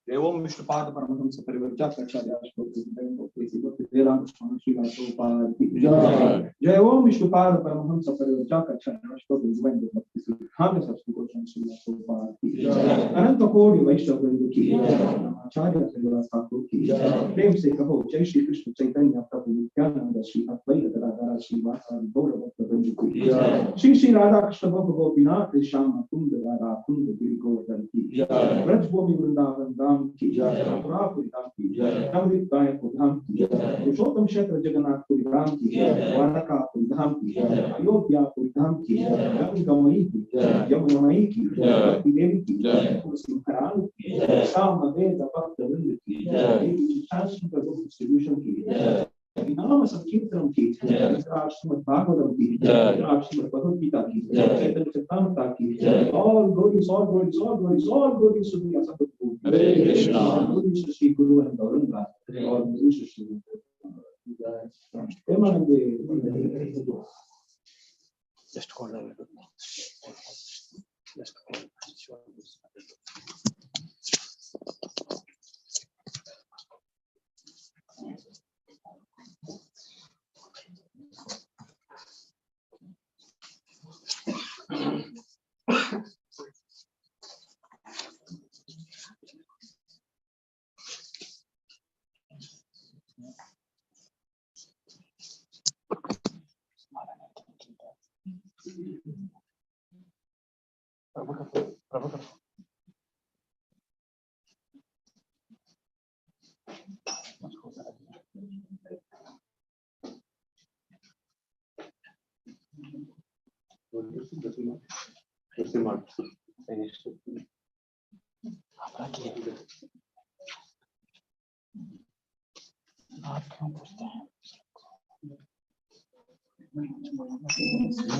एवं विष्णुपाद परमहंस परिवर्तक आचार्य जय ओम विष्णुपाद परमहंस परिवर्तक आचार्य अनंत कोटि वैष्णव की आचार्य ठाकुर की प्रेम से कहो जय श्री कृष्ण चैतन्य प्रभु नित्यानंद श्री अद्वैत गदाधर श्रीवासादि गौर भक्तवृंद की श्री श्री राधा कृष्ण गोपीनाथ श्याम कुंद राधा कुंद गिरि गोवर्धन की ब्रज भूमि वृंदावन धाम की मथुरापुरी धाम की नवनीत गायकपुर धाम की पुरुषोत्तम क्षेत्र जगन्नाथपुरी धाम की द्वारकापुरी धाम की अयोध्यापुरी धाम की गंगमयी की यमुनामयी की भक्ति देवी की तुलसी महारानी की श्याम वेद भक्तवृंद की डिस्ट्रीब्यूशन की नाम संकीर्तन की श्रीमद् भागवतम की श्रीमद् भगवद गीता की चैतन्य चरितामृत की all glories to the Asambhava Hare Krishna glories to Sri Guru and Gauranga all glories to Sri just hold on just hold on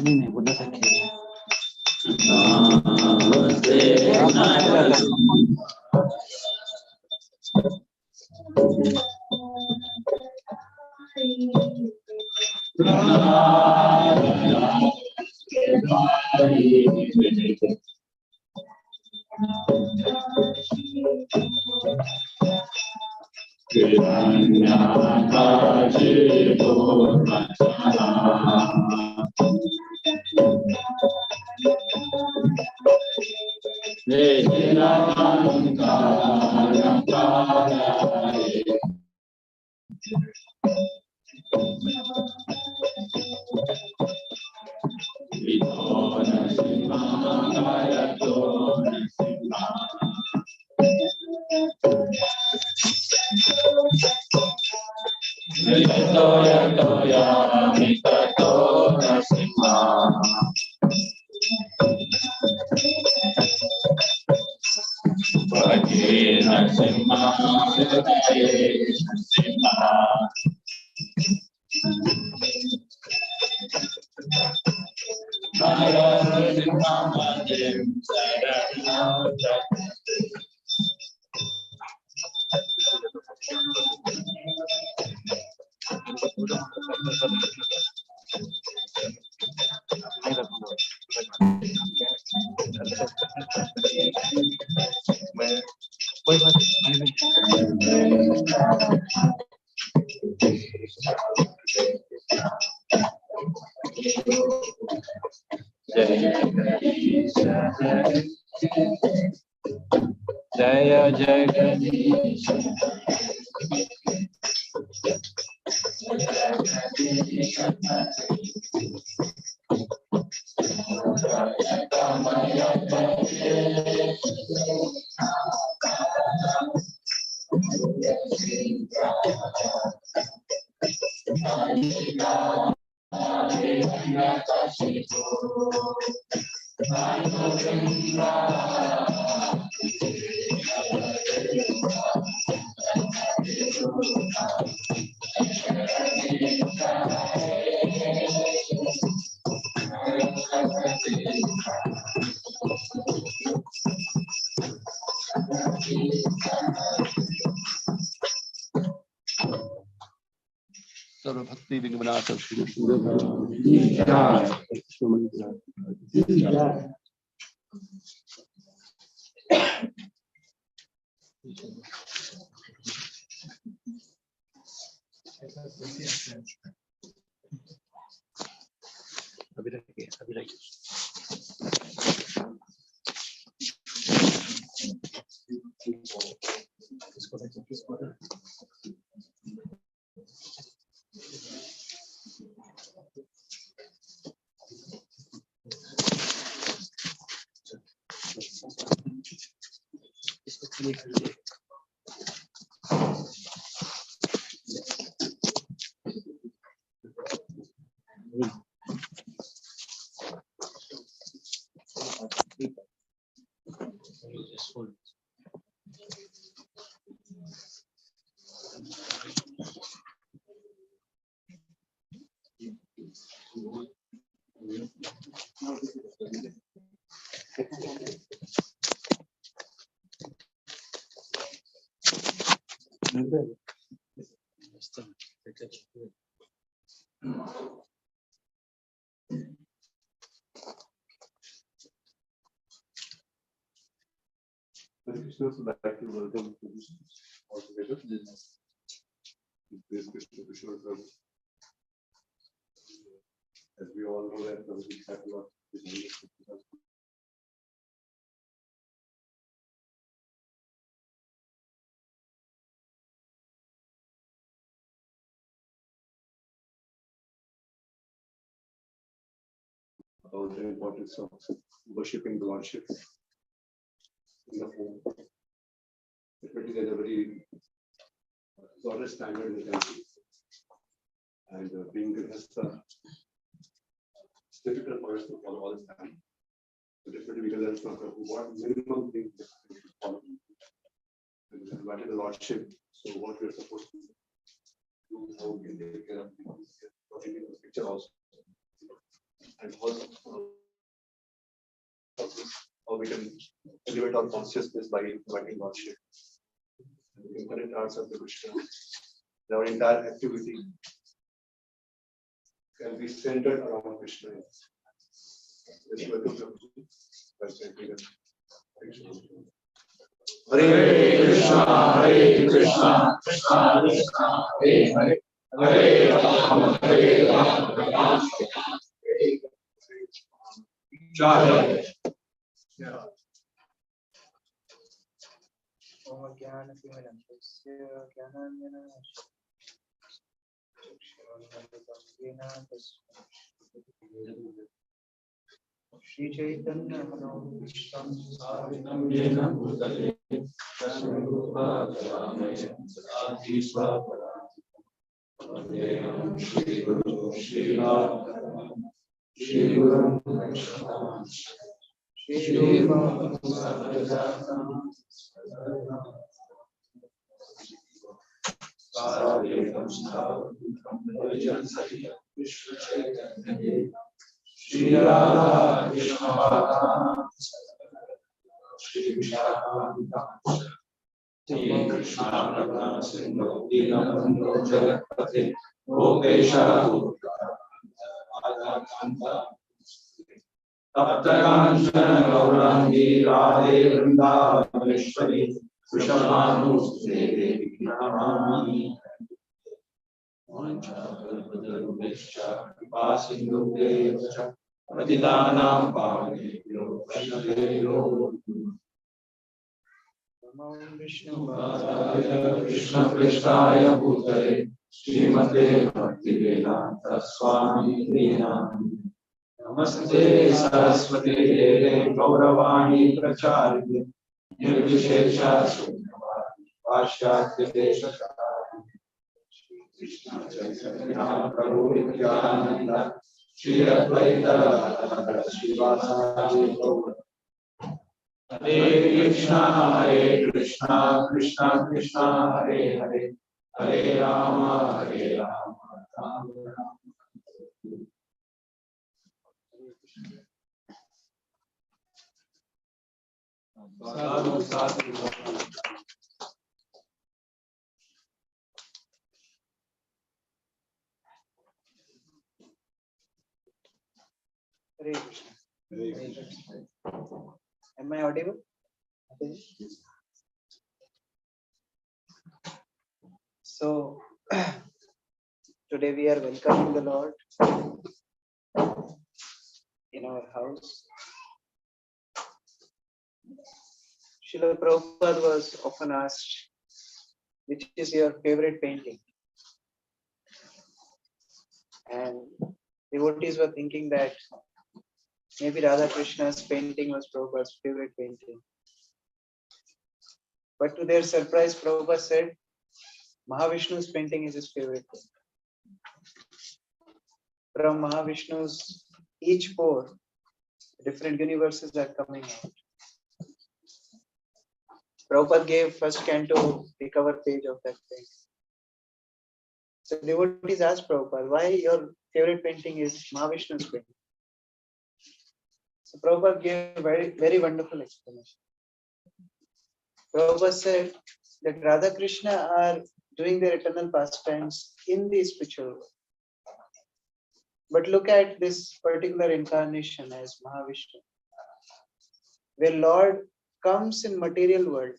नहीं बोला था कि जय जय गणेश सर्वभक्ति विघ्नाश श्री अभी रखिए Krishna, so that you welcome to this all together. This Krishna Kishor Prabhu. As we all know that Prabhuji had a lot of about the importance of worshipping the Lordship in the home. Definitely, there's a very daughter standard in the country, and being Grihastha, it's difficult for us to follow all the time. So definitely, because there's not what minimum things that we should follow. And what is the Lordship? So what we're supposed to do, how we can take care of the picture also, and also how we can elevate our consciousness by inviting Lordship. We can connect ourselves to Krishna. Our entire activity can be centered around Krishna. Yes, welcome to Hare Krishna, Hare Krishna, Krishna Krishna, Hare Hare, Hare Rama, Hare Rama, Rama Rama, Hare Jai. Om Jnana Timirandasya Jnanandjana Shri Chaitanya Manavishtam Savinam Yena Bhutale Swarupa Karamaya Sati Swapara Vandeham Shri Guru Shri Radha Shri Guru Vaishnava Shri Bhava Sadhana Saradekam Sadhukam Vajan Satya Vishwa Chaitanya Shri Radha Krishna Shri Vishakam Shri Krishna Radha Sindhu Dinabandhu Jagatpate Gopesha Radha Kanta Taptakanchana Gaurangi Radhe Vrindaveshwari Vrishabhanu Devi Namami Manchakalpadharubhishya Kripasindhu Devacha Patitanam Pavanebhyo Vaishnavebhyo Namo Vishnu Padaya Krishna Prestaya Bhutale Srimate Bhaktivedanta Swami Nami Namaste Saraswati Deve Gauravani Pracharya Nirvishesha Sunyavadi Pashyatya Deshakari Krishna Chaitanya Prabhu Nityananda Shri Advaita Gadadhara Srivasadi Gaura Hare Krishna, Krishna Krishna, Hare Hare, Hare Rama, Rama Rama. Sadhu, sadhu. Hare Krishna. Hare Krishna. Am I audible? So, today we are welcoming the Lord in our house. Srila Prabhupada was often asked, which is your favorite painting? And devotees were thinking that maybe Radha Krishna's painting was Prabhupada's favorite painting. But to their surprise, Prabhupada said, Mahavishnu's painting is his favorite painting. From Mahavishnu's each pore, different universes are coming out. Prabhupada gave first canto the cover page of that painting. So devotees asked Prabhupada, why your favorite painting is Mahavishnu's painting? So Prabhupada gave a very wonderful explanation. Prabhupada said that Radha Krishna are doing their eternal pastimes in the spiritual world. But look at this particular incarnation as Mahavishnu, where Lord comes in material world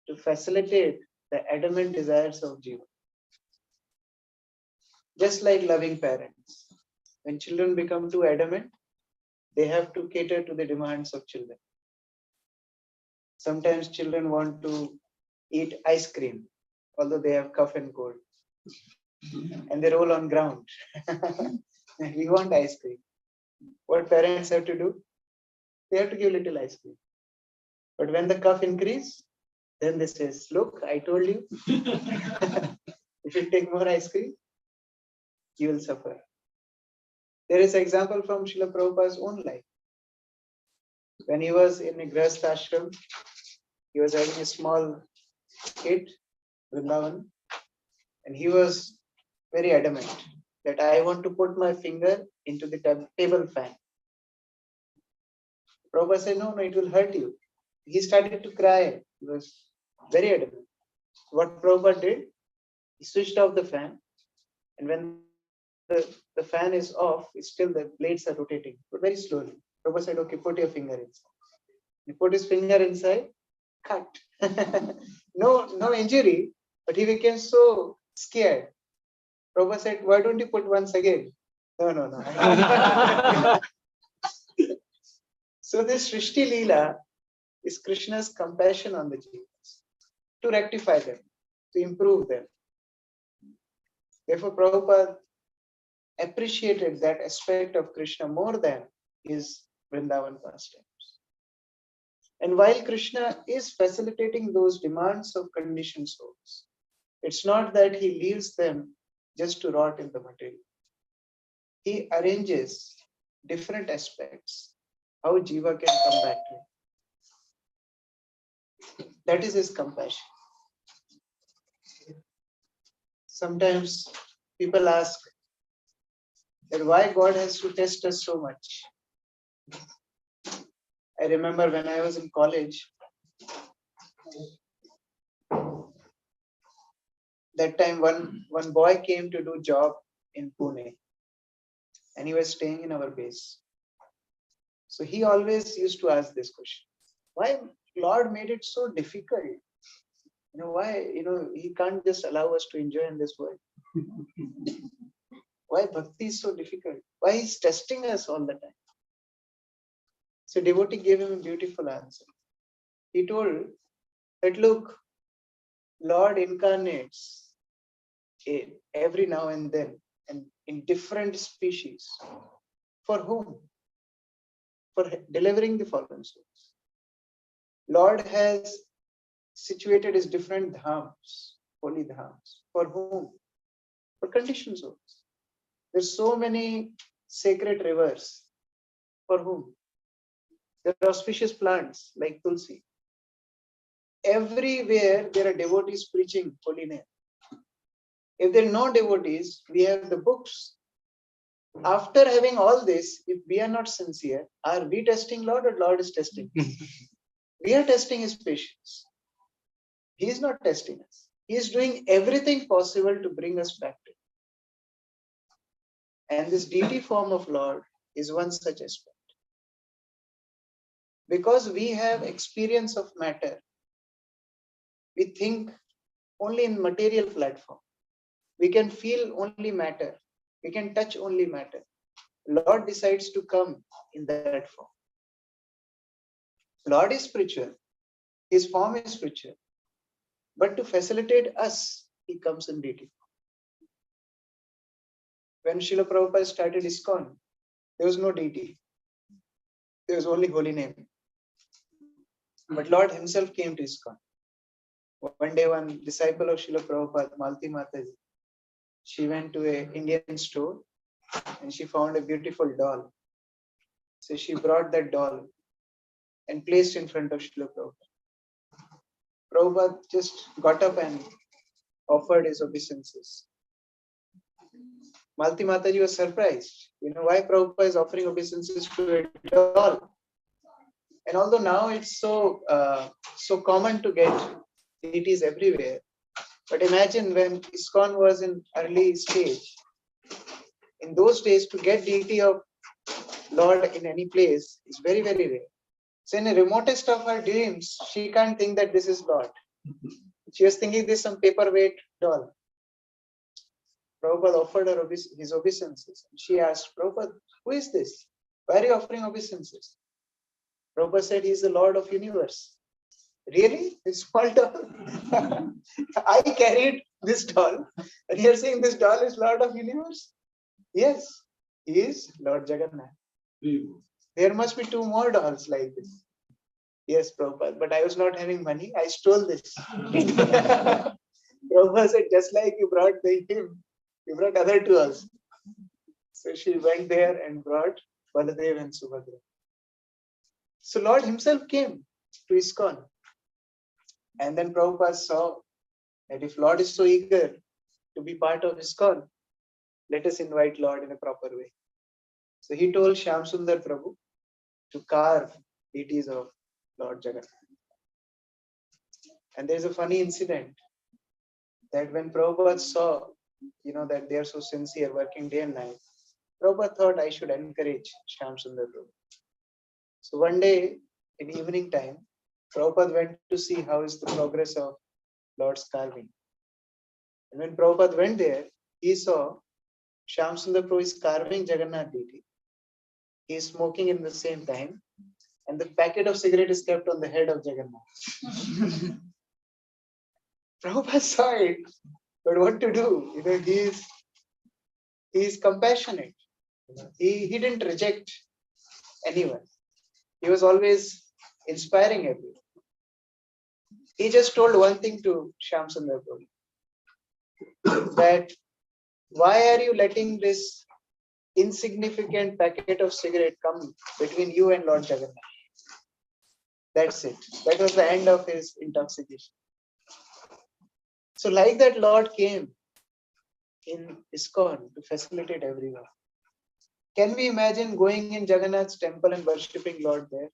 to facilitate the adamant desires of Jiva. Just like loving parents. When children become too adamant, they have to cater to the demands of children. Sometimes children want to eat ice cream, although they have cough and cold. And they roll on ground. We want ice cream. What parents have to do? They have to give little ice cream. But when the cough increase, then they says, look, I told you, if you take more ice cream, you will suffer. There is an example from Srila Prabhupada's own life. When he was in a Grihastha ashram, he was having a small kid, Vrindavan, and he was very adamant that I want to put my finger into the table fan. Prabhupada said, no, it will hurt you. He started to cry. He was very adamant. What Prabhupada did, he switched off the fan, and when the fan is off, it's still the blades are rotating, but very slowly. Prabhupada said, okay, put your finger inside. He put his finger inside, cut. No injury, but he became so scared. Prabhupada said, why don't you put once again? No. So this Srishti Leela is Krishna's compassion on the jivas to rectify them, to improve them. Therefore, Prabhupada appreciated that aspect of Krishna more than his Vrindavan pastimes. And while Krishna is facilitating those demands of conditioned souls, it's not that he leaves them just to rot in the material. He arranges different aspects, how jiva can come back to him. That is his compassion. Sometimes people ask that why God has to test us so much. I remember when I was in college, that time one boy came to do job in Pune, and he was staying in our base. So he always used to ask this question: why Lord made it so difficult? Why he can't just allow us to enjoy in this world? Why bhakti is so difficult? Why he's testing us all the time? So devotee gave him a beautiful answer. He told that, look, Lord incarnates every now and then and in different species. For whom? For delivering the fallen souls. Lord has situated his different dhams, holy dhams. For whom? For conditioned souls. There's so many sacred rivers. For whom? There are auspicious plants like Tulsi. Everywhere there are devotees preaching holy name. If there are no devotees, we have the books. After having all this, if we are not sincere, are we testing Lord or Lord is testing us? We are testing his patience. He is not testing us. He is doing everything possible to bring us back to him. And this deity form of Lord is one such aspect. Because we have experience of matter, we think only in material platform. We can feel only matter. We can touch only matter. Lord decides to come in that form. Lord is spiritual. His form is spiritual. But to facilitate us, he comes in deity. When Srila Prabhupada started ISKCON, there was no deity. There was only holy name. But Lord himself came to ISKCON. One day, one disciple of Srila Prabhupada, Malti Mataji, she went to an Indian store and she found a beautiful doll. So she brought that doll and placed in front of Srila Prabhupada. Prabhupada just got up and offered his obeisances. Malti Mataji was surprised. Why Prabhupada is offering obeisances to a doll? And although now it's so common to get deities everywhere, but imagine when ISKCON was in early stage. In those days, to get deity of Lord in any place is very, very rare. So in the remotest of her dreams, she can't think that this is Lord. She was thinking this is some paperweight doll. Prabhupada offered her his obeisances. She asked, Prabhupada, who is this? Why are you offering obeisances? Prabhupada said, he is the Lord of universe. Really? This small doll? I carried this doll. And you're saying this doll is Lord of universe? Yes, he is Lord Jagannath. There must be 2 more dolls like this. Yes, Prabhupada, but I was not having money. I stole this. Prabhupada said, just like you brought him, you brought other 2 also. So she went there and brought Baladev and Subhadra. So Lord himself came to ISKCON. And then Prabhupada saw that if Lord is so eager to be part of ISKCON, let us invite Lord in a proper way. So he told Shyam Sundar Prabhu to carve deities of Lord Jagannath. And there's a funny incident that when Prabhupada saw, that they are so sincere, working day and night, Prabhupada thought I should encourage Shyam Sundar Prabhu. So one day in evening time, Prabhupada went to see how is the progress of Lord's carving. And when Prabhupada went there, he saw Shyam Sundar Prabhu is carving Jagannath deity. He is smoking in the same time, and the packet of cigarette is kept on the head of Jagannath. Prabhupada saw it, but what to do? He is compassionate. He didn't reject anyone. He was always inspiring everyone. He just told one thing to Shyam Sundar Prabhu, that why are you letting this insignificant packet of cigarette come between you and Lord Jagannath? That's it. That was the end of his intoxication. So like that, Lord came in ISKCON to facilitate everyone. Can we imagine going in Jagannath's temple and worshipping Lord there?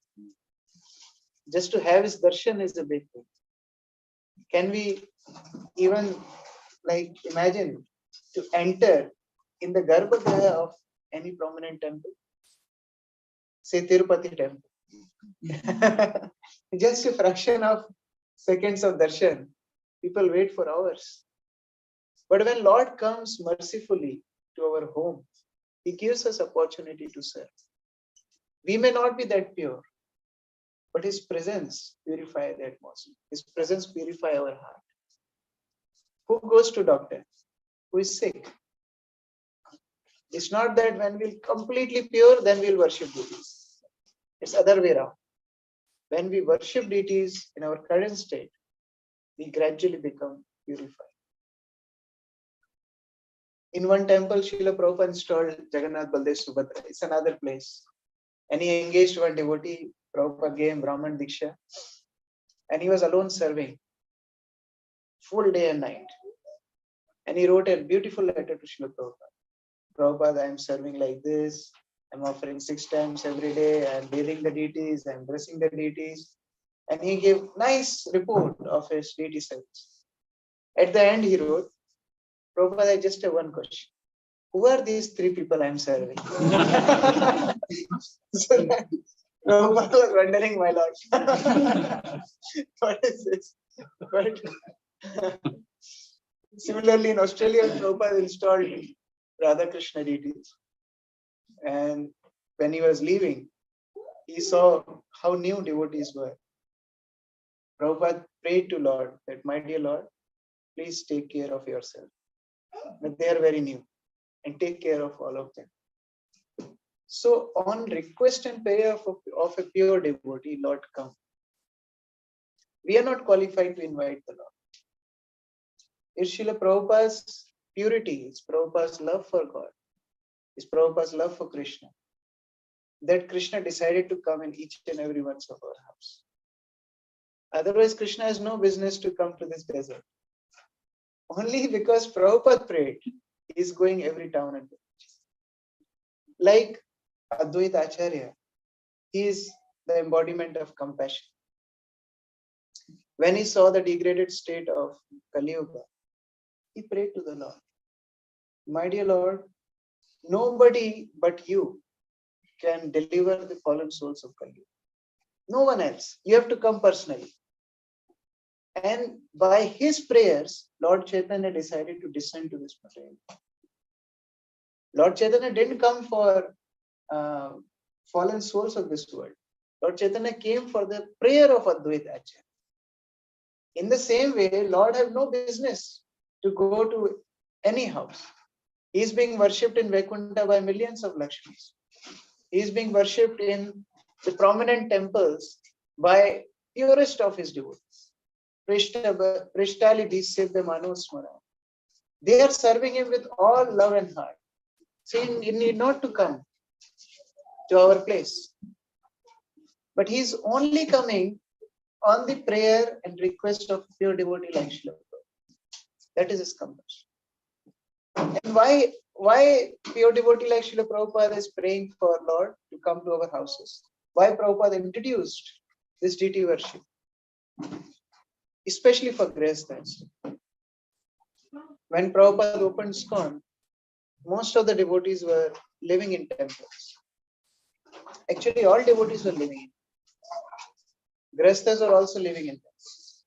Just to have his darshan is a big thing. Can we even imagine to enter in the Garbhagriha of any prominent temple? Say Tirupati temple. Just a fraction of seconds of darshan, people wait for hours. But when Lord comes mercifully to our home, he gives us opportunity to serve. We may not be that pure, but his presence purifies the atmosphere. His presence purifies our heart. Who goes to doctor? Who is sick? It's not that when we're completely pure, then we'll worship deities. It's other way around. When we worship deities in our current state, we gradually become purified. In one temple, Srila Prabhupada installed Jagannath Baldev Subhadra. It's another place. And he engaged one devotee. Prabhupada gave him Brahman Diksha. And he was alone serving full day and night. And he wrote a beautiful letter to Srila Prabhupada. Prabhupada, I am serving like this. I'm offering 6 times every day. I'm bathing the deities. I'm dressing the deities. And he gave nice report of his deity service. At the end, he wrote, Prabhupada, I just have one question. Who are these 3 people I'm serving? So that Prabhupada was wondering, my lord. What is this? But similarly, in Australia, Prabhupada installed Radha Krishna deities. And when he was leaving, he saw how new devotees were. Prabhupada prayed to Lord that, my dear Lord, please take care of yourself. But they are very new, and take care of all of them. So on request and prayer of a pure devotee, Lord come. We are not qualified to invite the Lord. It's Srila Prabhupada's purity, it's Prabhupada's love for God, it's Prabhupada's love for Krishna, that Krishna decided to come in each and every one of our house. Otherwise, Krishna has no business to come to this desert. Only because Prabhupada prayed, he is going every town and village. Like Advaita Acharya, he is the embodiment of compassion. When he saw the degraded state of Kali Yuga, he prayed to the Lord. My dear Lord, nobody but you can deliver the fallen souls of Kali Yuga. No one else. You have to come personally. And by his prayers, Lord Chaitanya decided to descend to this material. Lord Chaitanya didn't come for fallen souls of this world. Lord Chaitanya came for the prayer of Advaita Acharya. In the same way, Lord had no business to go to any house. He is being worshipped in Vaikuntha by millions of Lakshmis. He is being worshipped in the prominent temples by purest of his devotees. Prishtali Disibbe Manusmara. They are serving him with all love and heart, saying you need not to come to our place. But he is only coming on the prayer and request of pure devotee like Srila Prabhupada. That is his compulsion. And why pure devotee like Srila Prabhupada is praying for Lord to come to our houses? Why Prabhupada introduced this deity worship? Especially for Grihasthas. When Prabhupada opened ISKCON, most of the devotees were living in temples. Actually, all devotees were living in. Grihasthas are also living in temples.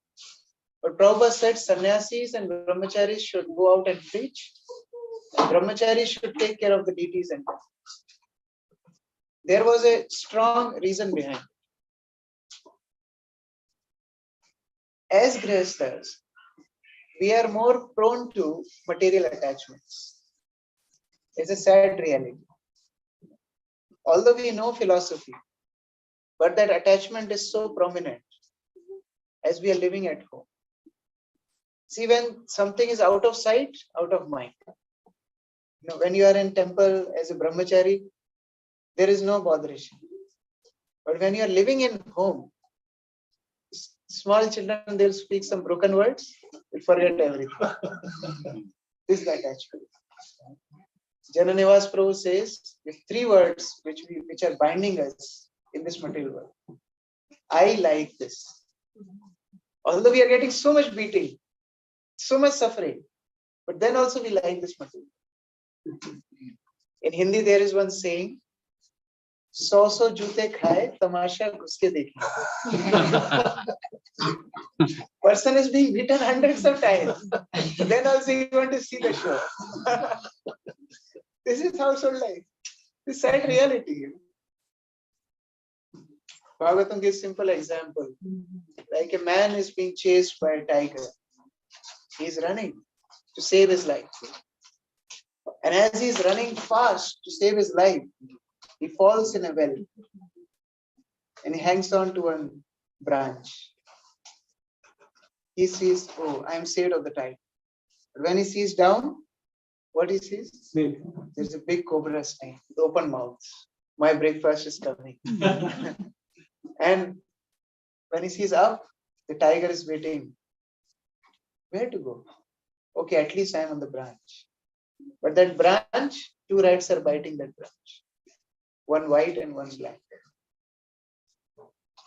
But Prabhupada said sannyasis and brahmacharis should go out and preach. And brahmacharis should take care of the deities and temples. There was a strong reason behind it. As Grihasthas, we are more prone to material attachments. It's a sad reality. Although we know philosophy, but that attachment is so prominent as we are living at home. See, when something is out of sight, out of mind. When you are in temple as a brahmachari, there is no botheration. But when you are living in home, small children, they'll speak some broken words, they'll forget everything. This is the attachment. Jananivas Prabhu says, with 3 words which are binding us in this material world. I like this. Although we are getting so much beating, so much suffering, but then also we like this material. In Hindi, there is one saying, "100 jute khaye, tamasha ghuske dekhe." Person is being beaten hundreds of times, but then also you want to see the show. This is household life. This is sad reality. Bhagavatam gives simple example. Like a man is being chased by a tiger. He is running to save his life. And as he is running fast to save his life, he falls in a well. And he hangs on to one branch. He sees, oh, I am saved of the tiger. But when he sees down, what he sees? There's a big cobra snake with open mouth. My breakfast is coming. And when he sees up, the tiger is waiting. Where to go? Okay, at least I am on the branch. But that branch, 2 rats are biting that branch. One white and one black.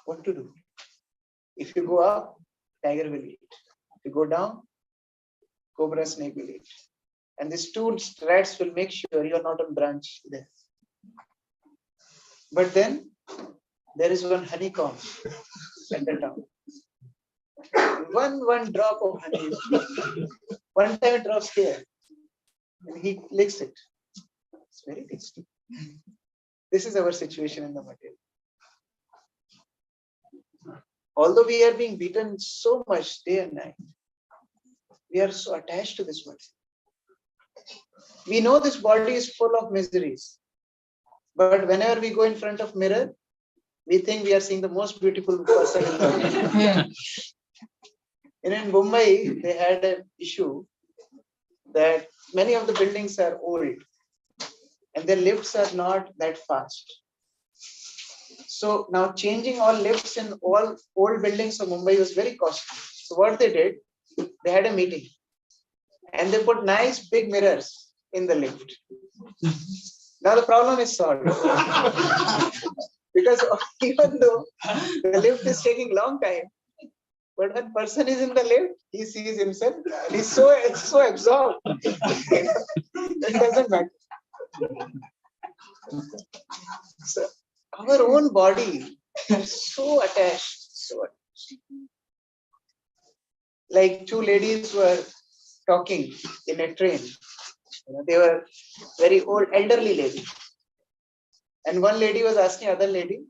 What to do? If you go up, tiger will eat. If you go down, cobra snake will eat. And these 2 rats will make sure you are not on branch there. But then there is one honeycomb at the top. One drop of honey. One time it drops here. And he licks it. It's very tasty. This is our situation in the material. Although we are being beaten so much day and night, we are so attached to this material. We know this body is full of miseries. But whenever we go in front of mirror, we think we are seeing the most beautiful person in the world. In Mumbai, they had an issue that many of the buildings are old and their lifts are not that fast. So now changing all lifts in all old buildings of Mumbai was very costly. So what they did, they had a meeting and they put nice big mirrors in the lift. Now the problem is solved. Because even though the lift is taking long time, but when person is in the lift, he sees himself and he's so absorbed. It doesn't matter. So our own body is so attached, Like 2 ladies were talking in a train. They were very old, elderly ladies. And one lady was asking other lady,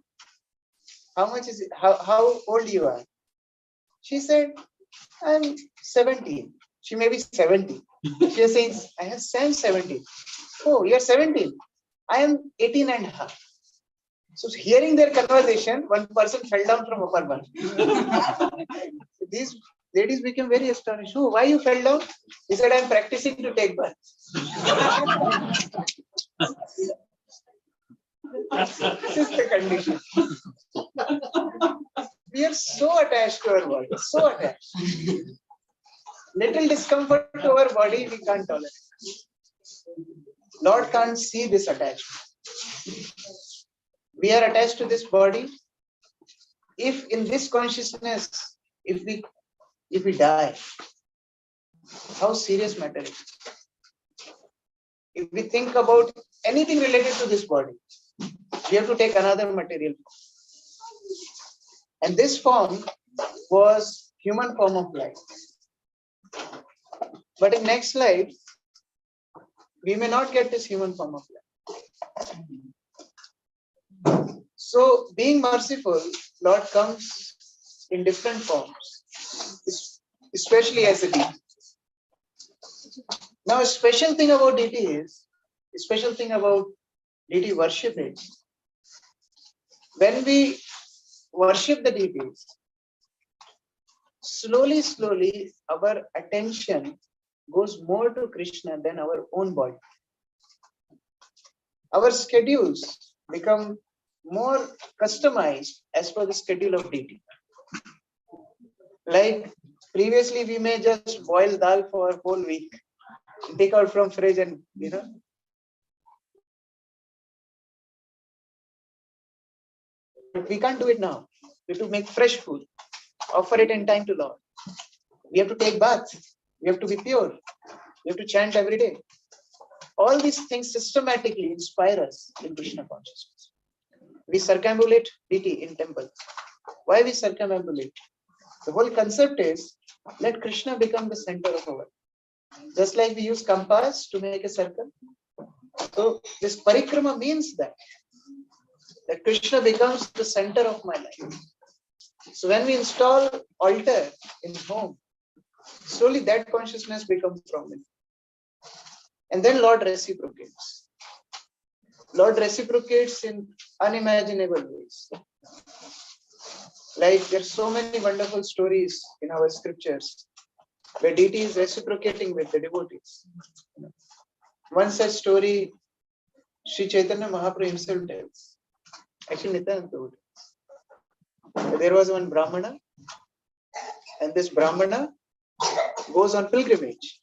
how much is it? How old you are? She said, I'm 17. She may be 70. She is saying, I'm 17. Oh, you're 17. I am 18 and a half. So hearing their conversation, one person fell down from upper one. These ladies became very astonished. Oh, why you fell down? He said, I'm practicing to take bath. This is the condition. We are so attached to our body, so attached. Little discomfort to our body, we can't tolerate. Lord can't see this attachment. We are attached to this body. If in this consciousness, if we die, how serious matter it is. If we think about anything related to this body, we have to take another material form. And this form was human form of life. But in next life, we may not get this human form of life. So being merciful, Lord comes in different forms, especially as a deity. Now a special thing about deity is, a special thing about deity worship is, when we worship the deities, slowly our attention goes more to Krishna than our own body. Our schedules become more customized as per the schedule of deity. Like previously we may just boil dal for a whole week, take out from fridge and but we can't do it now. We have to make fresh food, offer it in time to Lord. We have to take baths. We have to be pure. We have to chant every day. All these things systematically inspire us in Krishna consciousness. We circumambulate deity in temple. Why we circumambulate? The whole concept is, let Krishna become the center of our life. Just like we use compass to make a circle. So this parikrama means that Krishna becomes the center of my life. So when we install altar in home, slowly that consciousness becomes prominent. And then Lord reciprocates. Lord reciprocates in unimaginable ways. Like there are so many wonderful stories in our scriptures where deity is reciprocating with the devotees. One such story, Sri Chaitanya Mahaprabhu himself tells. Actually, Nityananda told. There was one Brahmana, and this Brahmana goes on pilgrimage.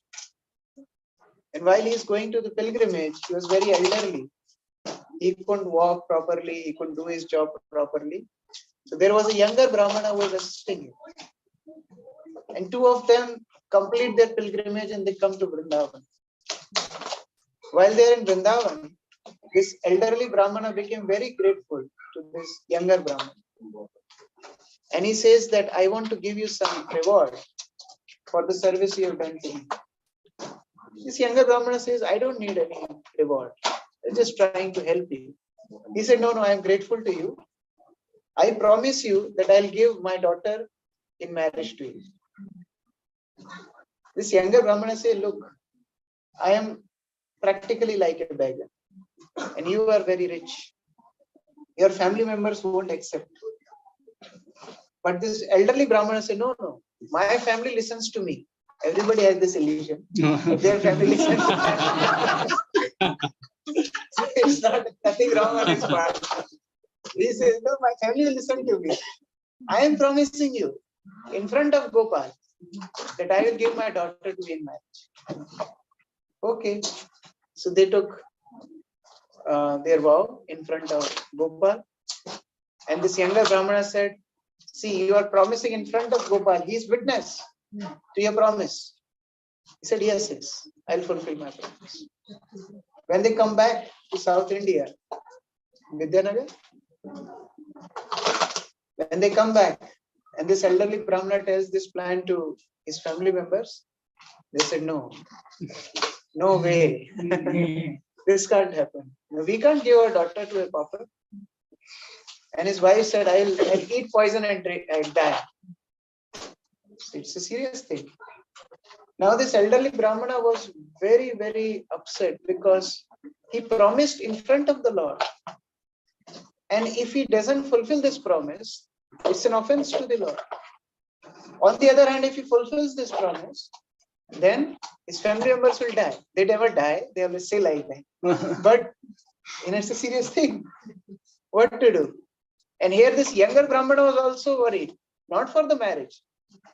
And while he is going to the pilgrimage, he was very elderly. He couldn't walk properly, he couldn't do his job properly. So there was a younger Brahmana who was assisting him. And two of them complete their pilgrimage and they come to Vrindavan. While they are in Vrindavan, this elderly Brahmana became very grateful to this younger Brahmana. And he says that I want to give you some reward for the service you have done to me. This younger Brahmana says, I don't need any reward. I'm just trying to help you. He said, no, I am grateful to you. I promise you that I'll give my daughter in marriage to you. This younger Brahmana said, look, I am practically like a beggar. And you are very rich. Your family members won't accept. But this elderly Brahmana said, no, my family listens to me. Everybody has this illusion. Their family listens to them. So it's nothing wrong on his part. He says, no, my family will listen to me. I am promising you in front of Gopal that I will give my daughter to be in marriage. Okay. So they took their vow in front of Gopal. And this younger Brahmana said, see, you are promising in front of Gopal. He is witness to your promise. He said, yes, I'll fulfill my promise. When they come back to South India, Vidyanagar, when they come back and this elderly Brahmana tells this plan to his family members, they said, no way. This can't happen. We can't give our daughter to a pauper. And his wife said, I'll eat poison and die. It's a serious thing. Now this elderly Brahmana was very, very upset because he promised in front of the Lord And if he doesn't fulfill this promise, it's an offense to the Lord. On the other hand, if he fulfills this promise, then his family members will die. They never die, they always stay alive. But it's a serious thing. What to do? And here this younger Brahmana was also worried, not for the marriage,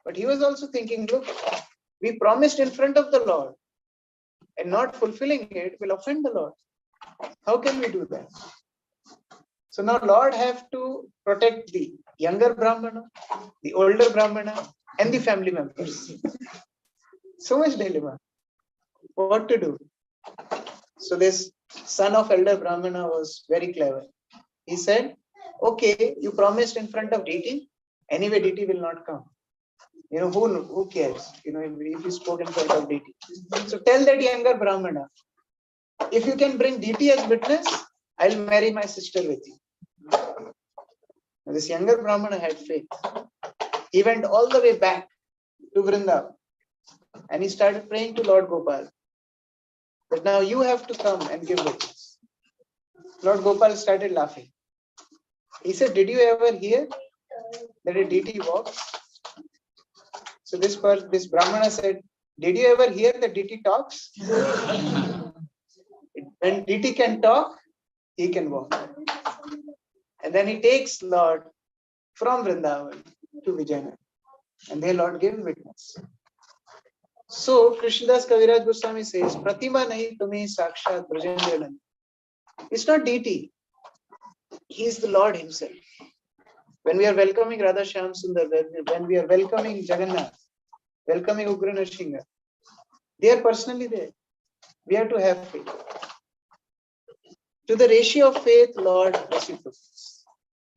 but he was also thinking, look, we promised in front of the Lord, and not fulfilling it will offend the Lord. How can we do that? So now Lord have to protect the younger Brahmana, the older Brahmana, and the family members. So much dilemma. What to do? So this son of elder Brahmana was very clever. He said, okay, you promised in front of deity. Anyway, deity will not come. Who cares? If you spoke in front of deity. So tell that younger Brahmana, if you can bring deity as witness, I'll marry my sister with you. Now, this younger Brahmana had faith. He went all the way back to Vrindavan and he started praying to Lord Gopal. But now you have to come and give witness. Lord Gopal started laughing. He said, did you ever hear that a deity walks? So this Brahmana said, did you ever hear that deity talks? When deity can talk, he can walk. And then he takes Lord from Vrindavan to Vijayanagar. And there Lord gave witness. So Krishnadas Kaviraj Goswami says, Pratima nahi tumi sakshat brajendra. It's not deity. He is the Lord himself. When we are welcoming Radha Shyam Sundar, when we are welcoming Jagannath, welcoming Ugra Nrsimha, they are personally there. We have to have faith. To the ratio of faith, Lord reciprocates.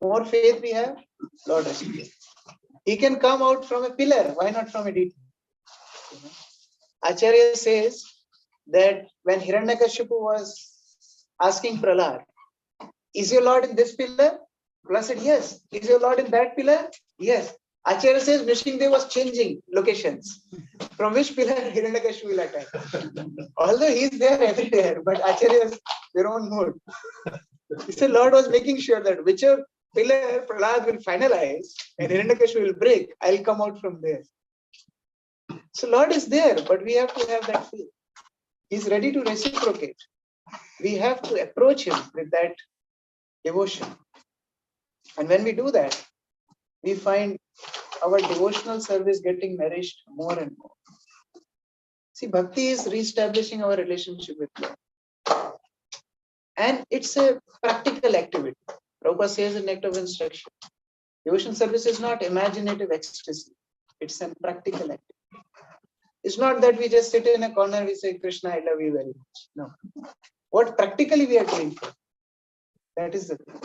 More faith we have, Lord reciprocates. He can come out from a pillar. Why not from a deity? Acharya says that when Hiranyakashipu was asking Prahlad, is your Lord in this pillar? Prahlad said, yes. Is your Lord in that pillar? Yes. Acharya says Nrsimhadev was changing locations. From which pillar Hiranyakashipu will attack? Although he is there everywhere, but Acharya has their own mood. He said Lord was making sure that whichever pillar Prahlad will finalize and Hiranyakashipu will break, I'll come out from there. So Lord is there, but we have to have that faith. He's ready to reciprocate. We have to approach him with that devotion. And when we do that, we find our devotional service getting nourished more and more. See, bhakti is re-establishing our relationship with God. And it's a practical activity. Prabhupada says in Act of Instruction, devotion service is not imaginative ecstasy. It's a practical activity. It's not that we just sit in a corner and we say, Krishna, I love you very much. No. What practically we are doing for, that is the thing.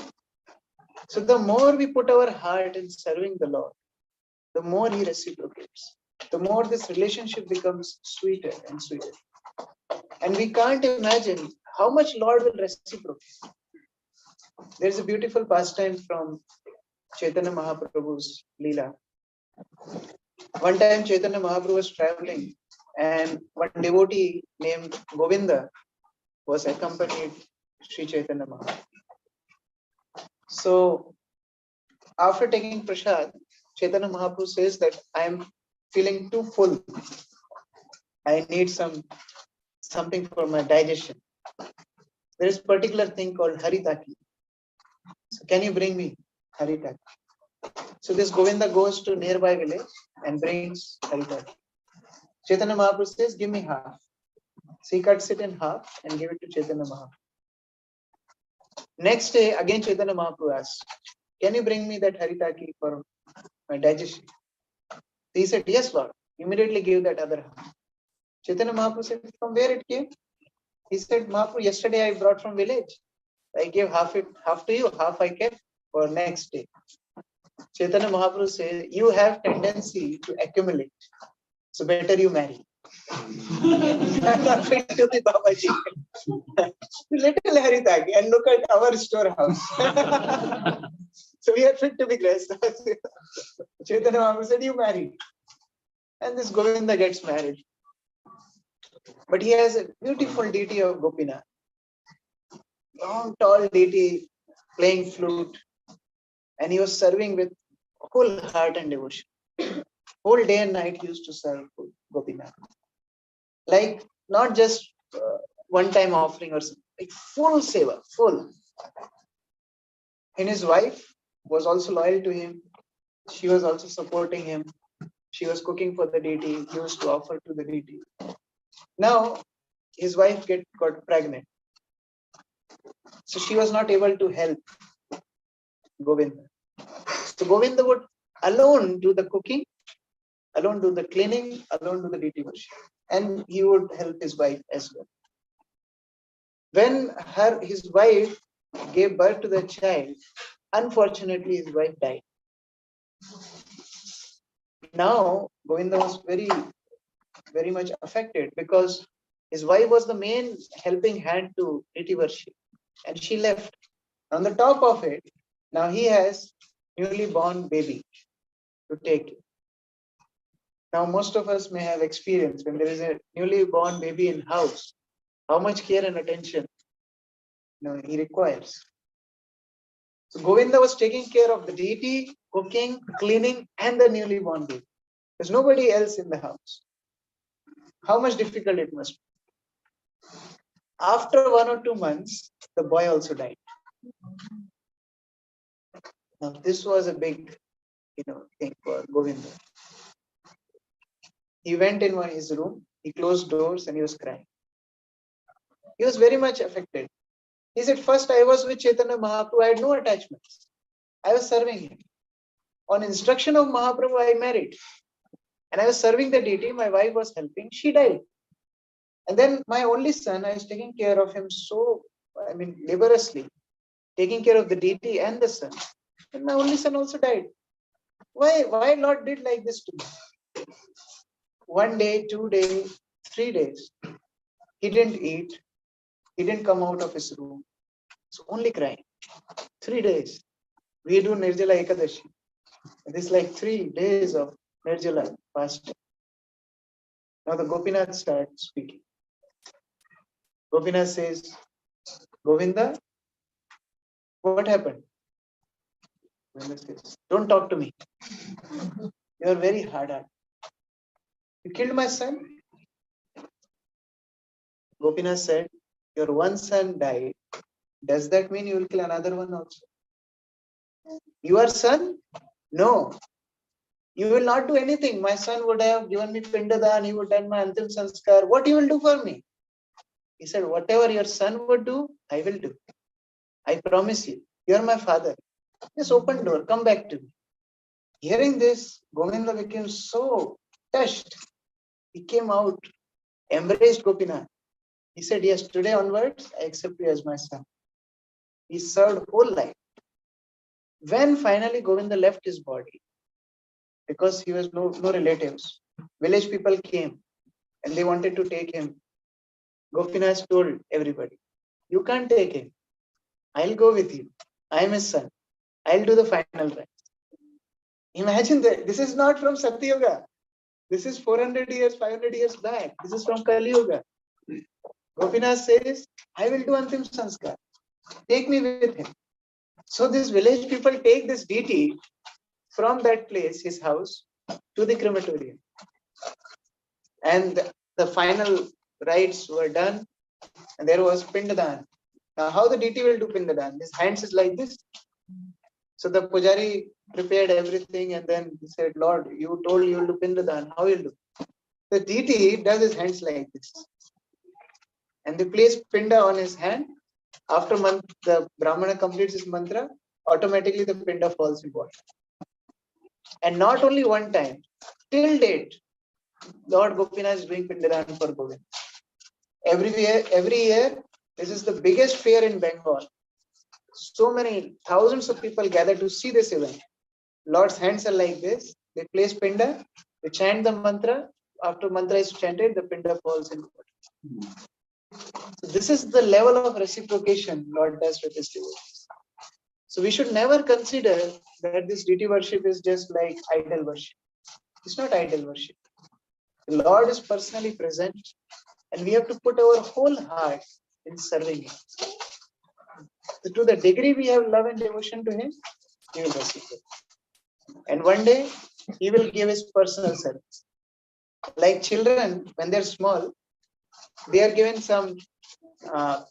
So the more we put our heart in serving the Lord, the more he reciprocates. The more this relationship becomes sweeter and sweeter. And we can't imagine how much Lord will reciprocate. There's a beautiful pastime from Chaitanya Mahaprabhu's Leela. One time Chaitanya Mahaprabhu was traveling and one devotee named Govinda was accompanied Sri Chaitanya Mahaprabhu. So after taking prasad, Chaitanya Mahaprabhu says that I am feeling too full. I need something for my digestion. There is a particular thing called haritaki. So can you bring me haritaki? So this Govinda goes to nearby village and brings haritaki. Chaitanya Mahaprabhu says, give me half. So he cuts it in half and give it to Chaitanya Mahaprabhu. Next day, again Chaitanya Mahaprabhu asks, can you bring me that haritaki for my digestion? He said, yes, Lord. Immediately gave that other half. Chaitanya Mahaprabhu said, from where it came? He said, Mahaprabhu, yesterday I brought from village. I gave half to you, half I kept for next day. Chaitanya Mahaprabhu says, you have tendency to accumulate. So better you marry. I'm not fit to be Babaji. Little haritaki and look at our storehouse. So we are fit to be Grihastha. Chaitanya Mahaprabhu said, you marry. And this Govinda gets married. But he has a beautiful deity of Gopinath. Long, tall deity, playing flute, and he was serving with whole heart and devotion. Whole day and night he used to serve Gopinath. Like not just one-time offering or something, like full seva, full. And his wife was also loyal to him. She was also supporting him. She was cooking for the deity. He used to offer to the deity. Now his wife got pregnant, so she was not able to help Govinda. So Govinda would alone do the cooking, alone do the cleaning, alone do the deity worship, and he would help his wife as well. When his wife gave birth to the child, unfortunately his wife died. Now Govinda was very much affected because his wife was the main helping hand to deity worship, and she left. On the top of it, now he has newly born baby to take care. Now most of us may have experience when there is a newly born baby in house, how much care and attention he requires. So Govinda was taking care of the deity, cooking, cleaning, and the newly born baby. There's nobody else in the house. How much difficult it must be. After 1 or 2 months, the boy also died. Now this was a big, thing for Govinda. He went in his room, he closed doors, and he was crying. He was very much affected. He said, first I was with Chaitanya Mahaprabhu, I had no attachments. I was serving him. On instruction of Mahaprabhu, I married. And I was serving the deity, my wife was helping, she died. And then my only son, I was taking care of him laboriously, taking care of the deity and the son. And my only son also died. Why Lord did like this to me? 1 day, 2 days, 3 days. He didn't eat. He didn't come out of his room. So only crying. 3 days. We do Nirjala Ekadashi. It is like 3 days of Nirjala fasting. Now the Gopinath starts speaking. Gopinath says, Govinda, what happened? Govinda says, don't talk to me. You are very hard-hearted. You killed my son? Gopinath said, your one son died. Does that mean you will kill another one also? Your son? No. You will not do anything. My son would have given me Pindadan, he would have done my Antim Sanskar. What you will do for me? He said, whatever your son would do, I will do. I promise you. You are my father. Just open door, come back to me. Hearing this, Govinda became so touched. He came out, embraced Gopinath. He said, yes, today onwards, I accept you as my son. He served whole life. When finally Govinda left his body, because he was no relatives, village people came and they wanted to take him. Gopinath told everybody, you can't take him. I'll go with you. I am his son. I'll do the final rites. Imagine that. This is not from Satya Yuga. This is 400 years, 500 years back. This is from Kali Yuga. Gopinath says, I will do Antim Sanskar. Take me with him. So these village people take this deity from that place, his house, to the crematorium. And the final rites were done, and there was Pindadan. Now, how the deity will do Pindadan? His hands is like this. So the Pujari prepared everything, and then he said, Lord, you told you will do Pindadan. How will you do? The deity does his hands like this. And they place Pinda on his hand. After the Brahmana completes his mantra, automatically the Pinda falls in water. And not only one time, till date, Lord Gopinath is doing Pindadan for Govind. Every year, this is the biggest fair in Bengal. So many thousands of people gather to see this event. Lord's hands are like this. They place Pinda, they chant the mantra. After mantra is chanted, the Pinda falls in water. So this is the level of reciprocation Lord does with his devotees. So we should never consider that this deity worship is just like idol worship. It's not idol worship. The Lord is personally present, and we have to put our whole heart in serving Him. To the degree we have love and devotion to him, he will receive it. And one day he will give his personal service. Like children, when they're small, they are given some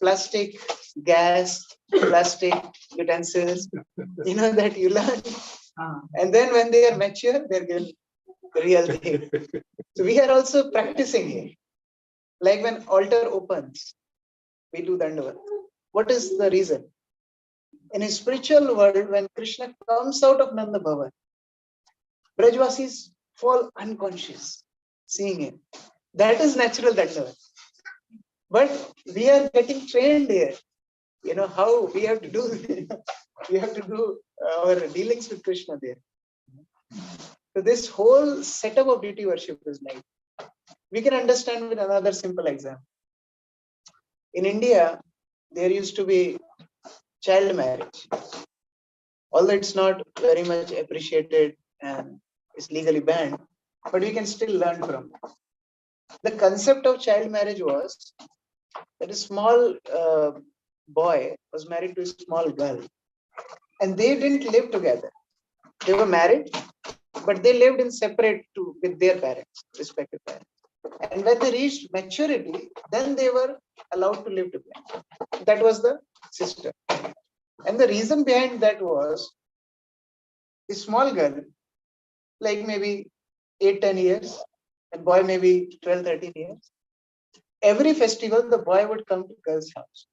plastic gas, plastic utensils, that you learn. And then when they are mature, they're given the real thing. So we are also practicing here. Like when altar opens, we do Dandavat. What is the reason? In a spiritual world, when Krishna comes out of Nanda Bhavan, Brajvasis fall unconscious seeing him. That is natural Dandavat. But we are getting trained here. How we have to do we have to do our dealings with Krishna there. So this whole setup of deity worship is like, we can understand with another simple example. In India, there used to be child marriage. Although it's not very much appreciated and is legally banned, but we can still learn from it. The concept of child marriage was that a small boy was married to a small girl, and they didn't live together. They were married, but they lived in separate with their parents, respective parents. And when they reached maturity, then they were allowed to live together. That was the system. And the reason behind that was a small girl, like maybe 8-10 years, and boy maybe 12-13 years. Every festival, the boy would come to girl's house.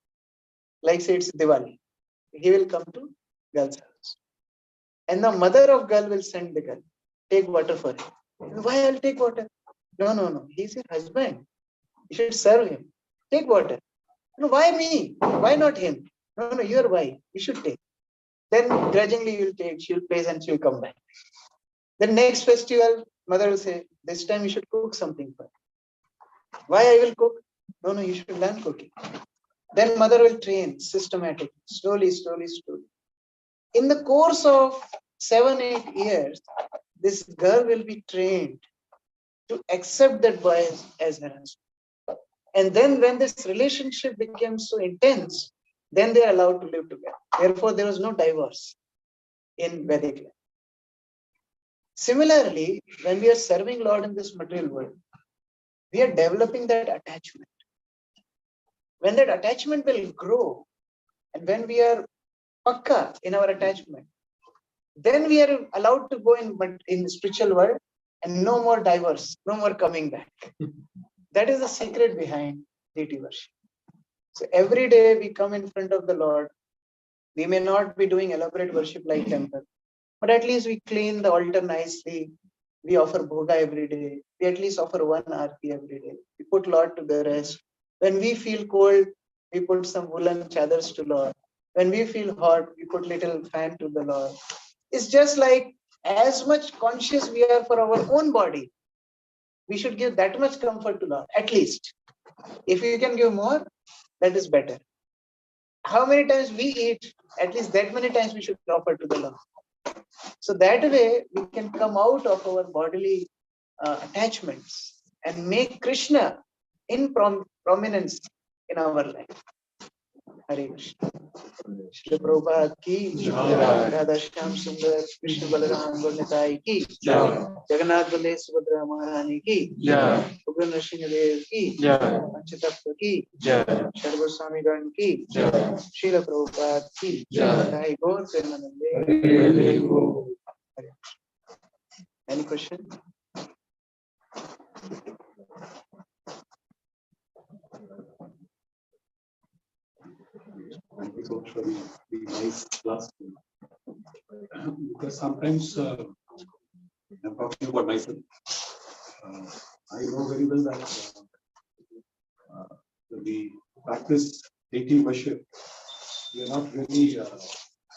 Like say it's Diwali. He will come to girl's house. And the mother of girl will send the girl, take water for him. Why I'll take water? No. He's your husband. You should serve him. Take water. No, why me? Why not him? No, you're wife. You should take. Then grudgingly you'll take, she'll place and she'll come back. The next festival, mother will say, this time you should cook something for her. Why I will cook? No, you should learn cooking. Then mother will train systematically, slowly. In the course of 7-8 years, this girl will be trained to accept that boy as her husband. And then when this relationship becomes so intense, then they are allowed to live together. Therefore, there was no divorce in Vedic life. Similarly, when we are serving Lord in this material world, we are developing that attachment. When that attachment will grow, and when we are pakka in our attachment, then we are allowed to go in the spiritual world and no more divorce, no more coming back. That is the secret behind deity worship. So every day we come in front of the Lord. We may not be doing elaborate worship like temple, but at least we clean the altar nicely. We offer bhoga every day. We at least offer one aarti every day. We put Lord to the rest. When we feel cold, we put some woolen chadars to Lord. When we feel hot, we put little fan to the Lord. It's just like as much conscious we are for our own body, we should give that much comfort to Lord, at least. If you can give more, that is better. How many times we eat, at least that many times we should offer to the Lord. So that way we can come out of our bodily attachments and make Krishna in prominence in our life. Hare Krishna. Shri Prabhupada ki, Radha Shyam Sundar, Krishna Balaram Gurnitai ki, Jagannath Bale Subhadra Maharani ki, Ugra Nrsimha Dev ki, Panchatattva ki, Sharva Swami Gan ki, Srila Prabhupada ki, Jai Gaur Premanande. Any question? Thank you so much for the nice class. Because sometimes I'm talking about myself. I know very well that we practice deity worship. We are not really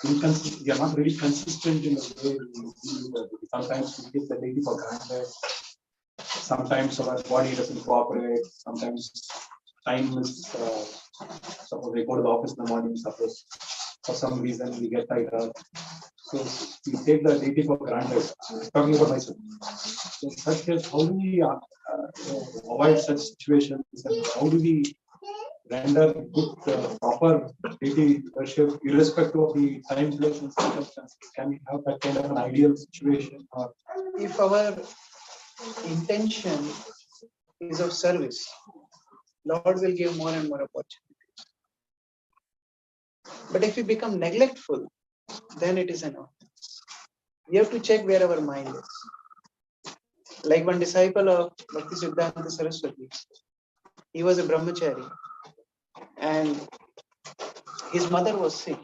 inconsistent. We are not really consistent in the way we do. Sometimes we take the deity for granted. Sometimes our body doesn't cooperate. Sometimes time is. Suppose we go to the office in the morning, suppose for some reason we get tired up. So we take the deity for granted. Talking about myself. So such case, how do we avoid such situations and how do we render good, proper deity worship, irrespective of the time, place, and circumstances? Can we have that kind of an ideal situation? Or If our intention is of service, Lord will give more and more opportunities. But if we become neglectful, then it is an offense. We have to check where our mind is. Like one disciple of Bhakti Siddhanta Saraswati, he was a brahmachari and his mother was sick.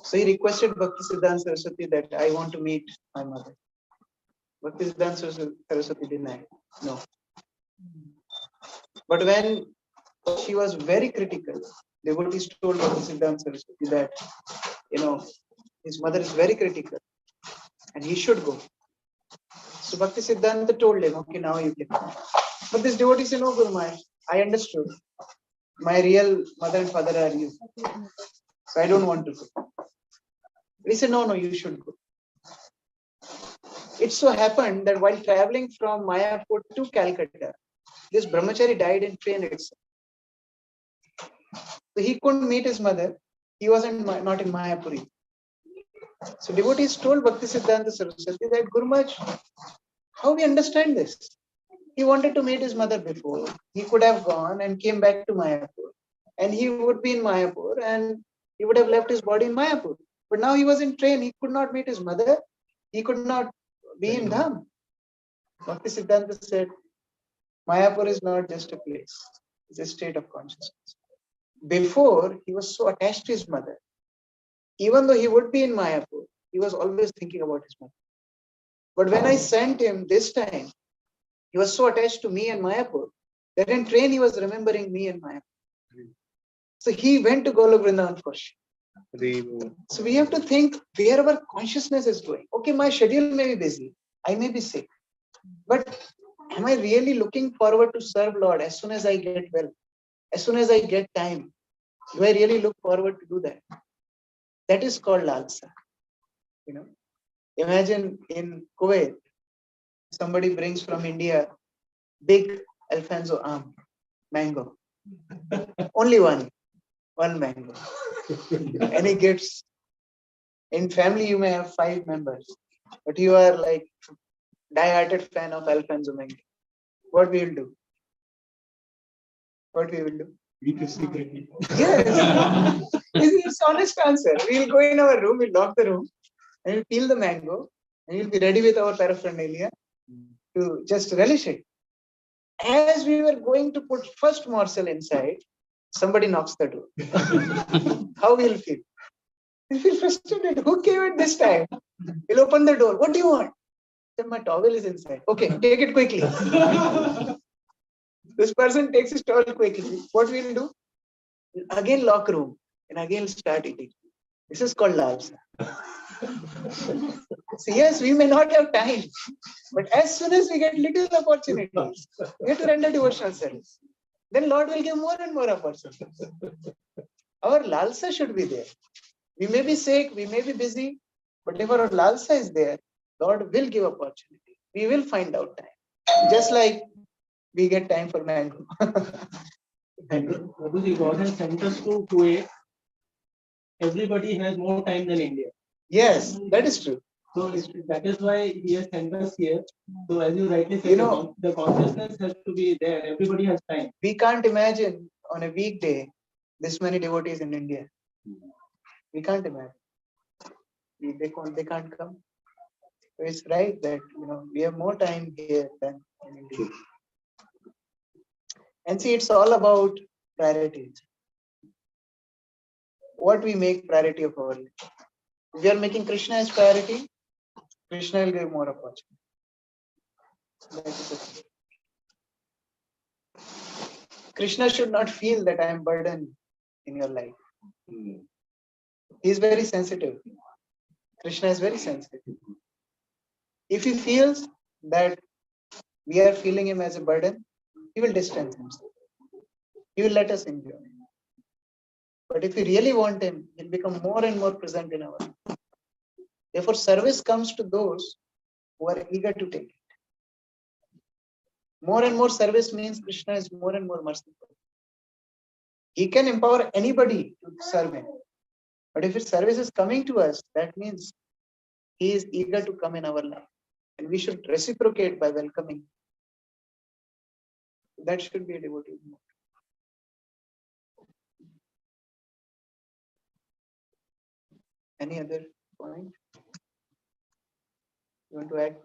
So he requested Bhakti Siddhanta Saraswati that I want to meet my mother. Bhakti Siddhanta Saraswati denied. No. But when she was very critical, devotees told Bhakti Siddhanta Saraswati that, his mother is very critical and he should go. So Bhakti Siddhanta told him, okay, now you can. But this devotee said, no, Guru Maharaj, I understood. My real mother and father are you. So I don't want to go. He said, no, you should go. It so happened that while traveling from Mayapur to Calcutta, this brahmachari died in train itself. So he couldn't meet his mother. He wasn't not in Mayapuri. So devotees told Bhakti Siddhanta Saraswati that, Guru Maharaj, how we understand this? He wanted to meet his mother before. He could have gone and came back to Mayapur. And he would be in Mayapur and he would have left his body in Mayapur. But now he was in train. He could not meet his mother. He could not be in Dham. Bhakti Siddhanta said, Mayapur is not just a place. It's a state of consciousness. Before, he was so attached to his mother. Even though he would be in Mayapur, he was always thinking about his mother. But when I sent him this time, he was so attached to me and Mayapur that in train he was remembering me and Mayapur. So he went to Golok Vrindavan for sure. So we have to think where our consciousness is going. Okay, my schedule may be busy. I may be sick. But am I really looking forward to serve Lord as soon as I get well? As soon as I get time? Do I really look forward to do that? That is called lalsa. Imagine in Kuwait, somebody brings from India big Alfonso arm, mango. Only one mango. Any gifts? In family, you may have 5 members, but you are like die-hearted fan of Alfonso mango. What we will do? What we will do? eat it secretly. Yes. It's an honest answer. We'll go in our room, we'll lock the room, and we'll peel the mango, and we'll be ready with our paraphernalia to just relish it. As we were going to put first morsel inside, somebody knocks the door. How we'll feel? We'll feel frustrated. Who came at this time? We'll open the door. What do you want? Then my towel is inside. Okay, take it quickly. This person takes his towel quickly. What we'll do? We'll again lock room and again start eating. This is called lalsa. So yes, we may not have time, but as soon as we get little opportunities, we have to render devotional service. Then Lord will give more and more opportunities. Our lalsa should be there. We may be sick, we may be busy, but if our lalsa is there, Lord will give opportunity. We will find out time. Just like we get time for mango. Prabhuji, God has sent us to Kuwait. Everybody has more time than India. Yes, that is true. So that is why He has sent us here. So as you rightly said, the consciousness has to be there. Everybody has time. We can't imagine on a weekday this many devotees in India. We can't imagine. They can't come. So it's right that we have more time here than in India. And see, it's all about priorities. What we make priority of our life. If we are making Krishna as priority, Krishna will give more opportunity. That is it. Krishna should not feel that I am burdened in your life. He is very sensitive. Krishna is very sensitive. If he feels that we are feeling him as a burden, he will distance himself. He will let us enjoy. But if we really want him, he'll become more and more present in our life. Therefore, service comes to those who are eager to take it. More and more service means Krishna is more and more merciful. He can empower anybody to serve him. But if his service is coming to us, that means he is eager to come in our life. And we should reciprocate by welcoming. That should be a devotee. Any other point? You want to add?